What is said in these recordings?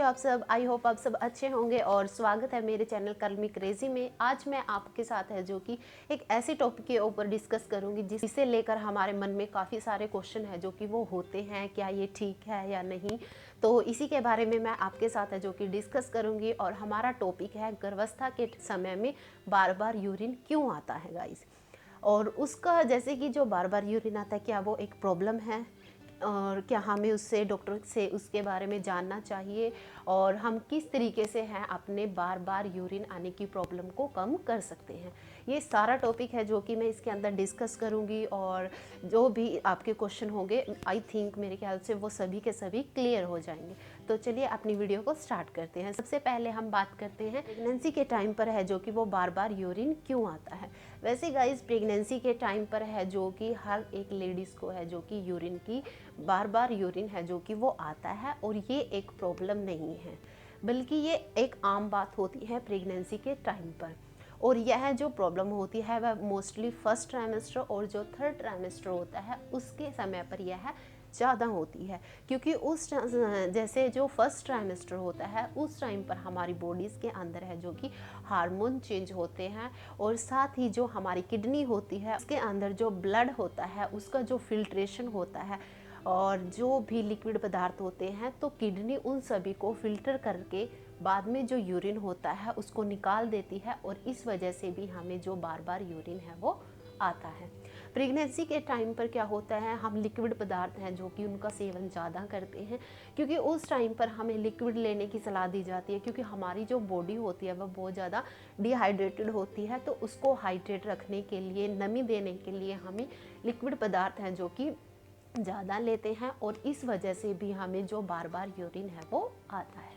आप सब। I hope आप सब अच्छे होंगे और स्वागत है मेरे चैनल कल मी क्रेजी में। आज मैं आपके साथ है जो कि एक ऐसे टॉपिक के ऊपर डिस्कस करूंगी जिसे लेकर हमारे मन में काफ़ी सारे क्वेश्चन है जो कि वो होते हैं, क्या ये ठीक है या नहीं। तो इसी के बारे में मैं आपके साथ है जो कि डिस्कस करूंगी। और हमारा टॉपिक है गर्भावस्था के समय में बार बार यूरिन क्यों आता है गाइस। और उसका जैसे कि जो बार बार यूरिन आता है, क्या वो एक प्रॉब्लम है और क्या हमें उससे डॉक्टर से उसके बारे में जानना चाहिए, और हम किस तरीके से हैं अपने बार बार यूरिन आने की प्रॉब्लम को कम कर सकते हैं। ये सारा टॉपिक है जो कि मैं इसके अंदर डिस्कस करूंगी। और जो भी आपके क्वेश्चन होंगे आई थिंक मेरे ख्याल से वो सभी के सभी क्लियर हो जाएंगे। तो चलिए अपनी वीडियो को स्टार्ट करते हैं। सबसे पहले हम बात करते हैं प्रेगनेंसी के टाइम पर है जो कि वो बार बार यूरिन क्यों आता है। वैसे गाइस प्रेगनेंसी के टाइम पर है जो कि हर एक लेडीज़ को है जो कि यूरिन की बार बार यूरिन है जो कि वो आता है, और ये एक प्रॉब्लम नहीं है बल्कि ये एक आम बात होती है प्रेगनेंसी के टाइम पर। और यह जो प्रॉब्लम होती है वह मोस्टली फर्स्ट ट्राइमेस्टर और जो थर्ड ट्राइमेस्टर होता है उसके समय पर यह ज़्यादा होती है, क्योंकि उस जैसे जो फर्स्ट ट्राइमेस्टर होता है उस टाइम पर हमारी बॉडीज़ के अंदर है जो कि हार्मोन चेंज होते हैं, और साथ ही जो हमारी किडनी होती है उसके अंदर जो ब्लड होता है उसका जो फिल्ट्रेशन होता है, और जो भी लिक्विड पदार्थ होते हैं तो किडनी उन सभी को फिल्टर करके बाद में जो यूरिन होता है उसको निकाल देती है, और इस वजह से भी हमें जो बार बार यूरिन है वो आता है। प्रेगनेंसी के टाइम पर क्या होता है, हम लिक्विड पदार्थ हैं जो कि उनका सेवन ज़्यादा करते हैं, क्योंकि उस टाइम पर हमें लिक्विड लेने की सलाह दी जाती है, क्योंकि हमारी जो बॉडी होती है वह बहुत ज़्यादा डिहाइड्रेटेड होती है। तो उसको हाइड्रेट रखने के लिए, नमी देने के लिए हमें लिक्विड पदार्थ हैं जो कि ज़्यादा लेते हैं, और इस वजह से भी हमें जो बार बार यूरिन है वो आता है।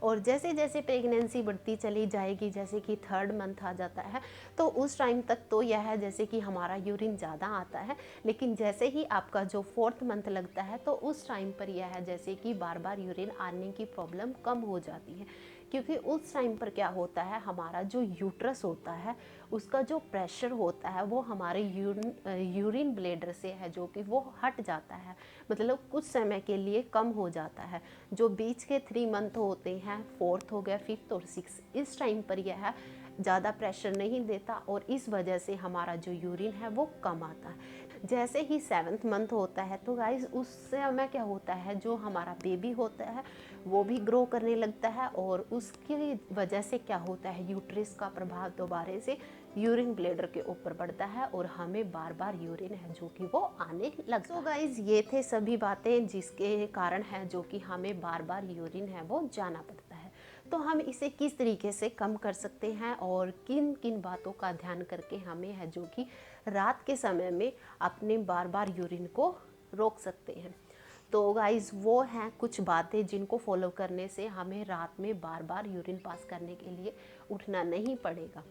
और जैसे जैसे प्रेगनेंसी बढ़ती चली जाएगी, जैसे कि थर्ड मंथ आ जाता है तो उस टाइम तक तो यह है जैसे कि हमारा यूरिन ज़्यादा आता है, लेकिन जैसे ही आपका जो फोर्थ मंथ लगता है तो उस टाइम पर यह है जैसे कि बार बार यूरिन आने की प्रॉब्लम कम हो जाती है, क्योंकि उस टाइम पर क्या होता है, हमारा जो यूट्रस होता है उसका जो प्रेशर होता है वो हमारे यूरिन ब्लेडर से है जो कि वो हट जाता है, मतलब कुछ समय के लिए कम हो जाता है। जो बीच के 3 मंथ होते हैं, फोर्थ हो गया, फिफ्थ और सिक्स, इस टाइम पर यह ज़्यादा प्रेशर नहीं देता, और इस वजह से हमारा जो यूरिन है वो कम आता है। जैसे ही 7th मंथ होता है तो गाइस उस समय क्या होता है, जो हमारा बेबी होता है वो भी ग्रो करने लगता है, और उसकी वजह से क्या होता है, यूट्रस का प्रभाव दोबारा से यूरिन ब्लेडर के ऊपर पड़ता है, और हमें बार बार यूरिन है जो कि वो आने लगता है। तो गाइस ये थे सभी बातें जिसके कारण है जो कि हमें बार बार यूरिन है वो जाना पड़ता है। तो हम इसे किस तरीके से कम कर सकते हैं और किन किन बातों का ध्यान करके हमें है जो कि रात के समय में अपने बार बार यूरिन को रोक सकते हैं। तो गाइज़ वो हैं कुछ बातें जिनको फॉलो करने से हमें रात में बार बार यूरिन पास करने के लिए उठना नहीं पड़ेगा।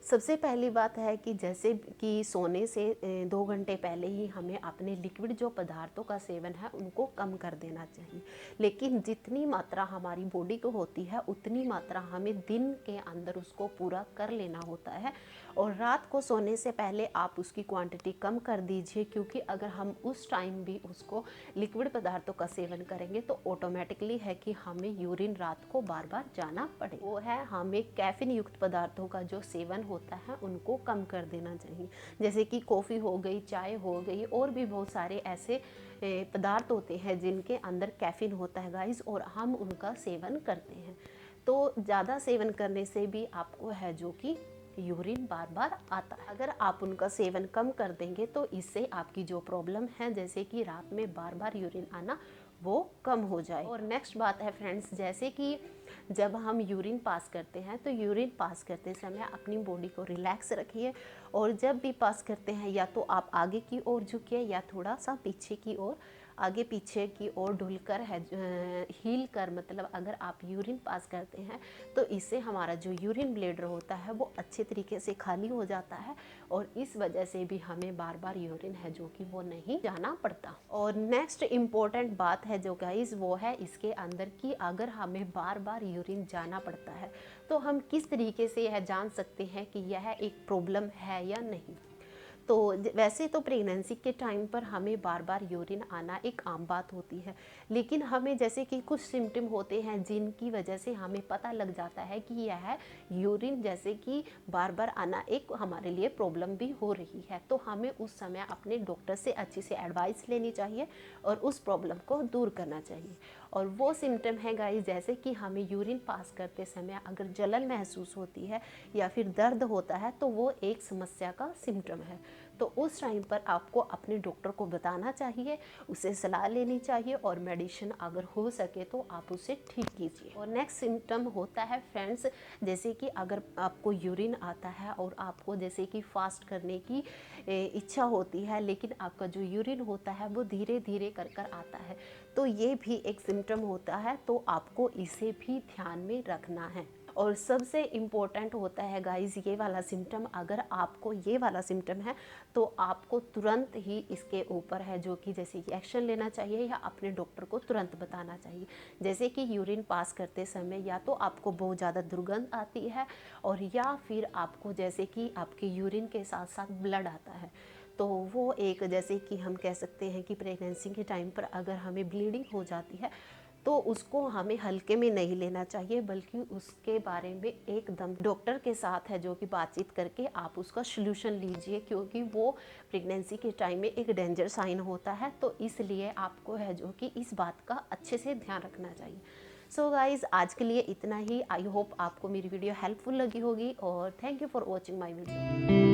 सबसे पहली बात है कि जैसे कि सोने से 2 घंटे पहले ही हमें अपने लिक्विड जो पदार्थों का सेवन है उनको कम कर देना चाहिए, लेकिन जितनी मात्रा हमारी बॉडी को होती है उतनी मात्रा हमें दिन के अंदर उसको पूरा कर लेना होता है। और रात को सोने से पहले आप उसकी क्वांटिटी कम कर दीजिए, क्योंकि अगर हम उस टाइम भी उसको लिक्विड पदार्थों का सेवन करेंगे तो ऑटोमेटिकली है कि हमें यूरिन रात को बार बार जाना पड़े। वो है हमें कैफीन युक्त पदार्थों का जो सेवन होता है उनको कम कर देना चाहिए, जैसे कि कॉफ़ी हो गई, चाय हो गई, और भी बहुत सारे ऐसे पदार्थ होते हैं जिनके अंदर कैफीन होता है गाइस, और हम उनका सेवन करते हैं। तो ज़्यादा सेवन करने से भी आपको है जो कि यूरिन बार बार आता है। अगर आप उनका सेवन कम कर देंगे तो इससे आपकी जो प्रॉब्लम है जैसे कि रात में बार बार यूरिन आना वो कम हो जाए। और नेक्स्ट बात है फ्रेंड्स, जैसे कि जब हम यूरिन पास करते हैं तो यूरिन पास करते समय अपनी बॉडी को रिलैक्स रखिए, और जब भी पास करते हैं या तो आप आगे की ओर झुकिए या थोड़ा सा पीछे की ओर, आगे पीछे की ओर ढुलकर है हील कर, मतलब अगर आप यूरिन पास करते हैं तो इससे हमारा जो यूरिन ब्लेडर होता है वो अच्छे तरीके से खाली हो जाता है, और इस वजह से भी हमें बार बार यूरिन है जो कि वो नहीं जाना पड़ता। और नेक्स्ट इम्पोर्टेंट बात है जो गाइस वो है इसके अंदर कि अगर हमें बार बार यूरिन जाना पड़ता है तो हम किस तरीके से यह जान सकते हैं कि यह एक प्रॉब्लम है या नहीं। तो वैसे तो प्रेगनेंसी के टाइम पर हमें बार बार यूरिन आना एक आम बात होती है, लेकिन हमें जैसे कि कुछ सिम्टम होते हैं जिनकी वजह से हमें पता लग जाता है कि यह यूरिन जैसे कि बार बार आना एक हमारे लिए प्रॉब्लम भी हो रही है। तो हमें उस समय अपने डॉक्टर से अच्छी से एडवाइस लेनी चाहिए और उस प्रॉब्लम को दूर करना चाहिए। और वो सिम्टम है गाइस, जैसे कि हमें यूरिन पास करते समय अगर जलन महसूस होती है या फिर दर्द होता है तो वो एक समस्या का सिम्टम है। तो उस टाइम पर आपको अपने डॉक्टर को बताना चाहिए, उसे सलाह लेनी चाहिए और मेडिसिन अगर हो सके तो आप उसे ठीक कीजिए। और नेक्स्ट सिम्टम होता है फ्रेंड्स, जैसे कि अगर आपको यूरिन आता है और आपको जैसे कि फास्ट करने की इच्छा होती है, लेकिन आपका जो यूरिन होता है वो धीरे धीरे कर कर आता है, तो ये भी एक सिम्टम होता है। तो आपको इसे भी ध्यान में रखना है। और सबसे इम्पोर्टेंट होता है गाइस ये वाला सिम्टम, अगर आपको ये वाला सिम्टम है तो आपको तुरंत ही इसके ऊपर है जो कि जैसे कि एक्शन लेना चाहिए या अपने डॉक्टर को तुरंत बताना चाहिए। जैसे कि यूरिन पास करते समय या तो आपको बहुत ज़्यादा दुर्गंध आती है और या फिर आपको जैसे कि आपके यूरिन के साथ साथ ब्लड आता है, तो वो एक जैसे कि हम कह सकते हैं कि प्रेगनेंसी के टाइम पर अगर हमें ब्लीडिंग हो जाती है तो उसको हमें हल्के में नहीं लेना चाहिए, बल्कि उसके बारे में एकदम डॉक्टर के साथ है जो कि बातचीत करके आप उसका सलूशन लीजिए, क्योंकि वो प्रेगनेंसी के टाइम में एक डेंजर साइन होता है। तो इसलिए आपको है जो कि इस बात का अच्छे से ध्यान रखना चाहिए। सो गाइज़ आज के लिए इतना ही। आई होप आपको मेरी वीडियो हेल्पफुल लगी होगी और thank you for watching my video.